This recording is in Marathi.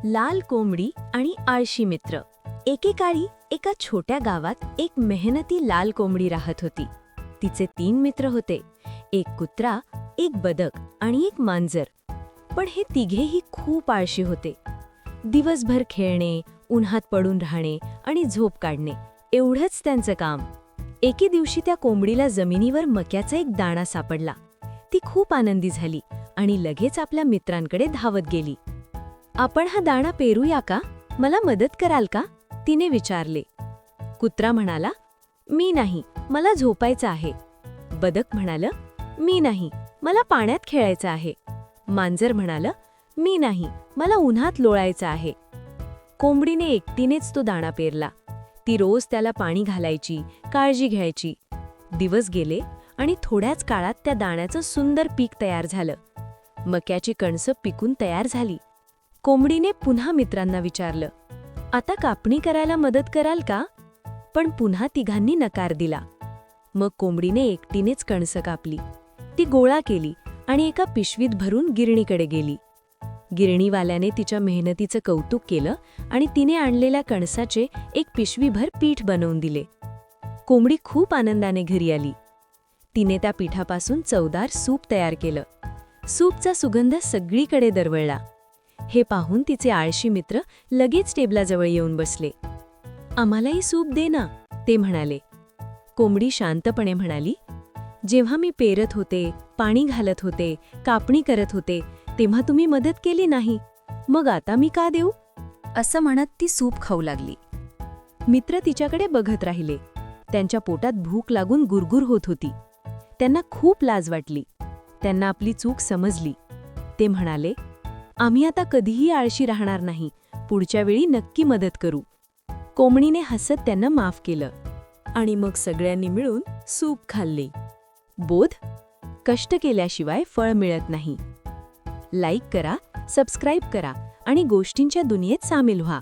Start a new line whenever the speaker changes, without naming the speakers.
लाल कोंबडी आणि आळशी मित्र. एकेकाळी एका छोट्या गावात एक मेहनती लाल कोंबडी राहत होती. तिचे 3 मित्र होते, एक कुत्रा, एक बदक आणि एक मांजर. पण हे तिघेही खूप आळशी होते. दिवसभर खेळणे, उन्हात पडून राहणे आणि झोप काढणे एवढंच त्यांचं काम. एके दिवशी त्या कोंबडीला जमिनीवर मक्याचा एक दाणा सापडला. ती खूप आनंदी झाली आणि लगेच आपल्या मित्रांकडे धावत गेली. आपण हा दाणा पेरूया का? मला मदत कराल का? तिने विचारले. कुत्रा म्हणाला, मी नाही, मला झोपायचं आहे. बदक म्हणालं, मी नाही, मला पाण्यात खेळायचं आहे. मांजर म्हणालं, मी नाही, मला उन्हात लोळायचं आहे. कोंबडीने एकटीनेच तो दाणा पेरला. ती रोज त्याला पाणी घालायची, काळजी घ्यायची. दिवस गेले आणि थोड्याच काळात त्या दाण्याचं सुंदर पीक तयार झालं. मक्याची कणसं पिकून तयार झाली. कोंबडीने पुन्हा मित्रांना विचारलं, आता कापणी करायला मदत कराल का? पण पुन्हा तिघांनी नकार दिला. मग कोंबडीने एकटीनेच कणसं कापली. ती गोळा केली आणि एका पिशवीत भरून गिरणीकडे गेली. गिरणीवाल्याने तिच्या मेहनतीचं कौतुक केलं आणि तिने आणलेल्या कणसाचे एक पिशवीभर पीठ बनवून दिले. कोंबडी खूप आनंदाने घरी आली. तिने त्या पिठापासून चवदार सूप तयार केलं. सूपचा सुगंध सगळीकडे दरवळला. हे पाहून तिचे आळशी मित्र लगेच टेबलाजवळ येऊन बसले. आम्हालाही सूप दे ना, ते म्हणाले. कोंबडी शांतपणे म्हणाली, जेव्हा मी पेरत होते, पाणी घालत होते, कापणी करत होते, तेव्हा तुम्ही मदत केली नाही. मग आता मी का देऊ? असं म्हणत ती सूप खाऊ लागली. मित्र तिच्याकडे बघत राहिले. त्यांच्या पोटात भूक लागून गुरगुर होत होती. त्यांना खूप लाज वाटली. त्यांना आपली चूक समजली. ते म्हणाले, आम्ही आता कधीही आळशी राहणार नाही. पुढच्या वेळी नक्की मदत करू. कोंबडीने हसत त्यांना माफ केलं आणि मग सगळ्यांनी मिळून सूप खाल्ले. बोध: कष्ट केल्याशिवाय फळ मिळत नाही. लाईक करा, सबस्क्राईब करा आणि गोष्टींच्या दुनियेत सामील व्हा.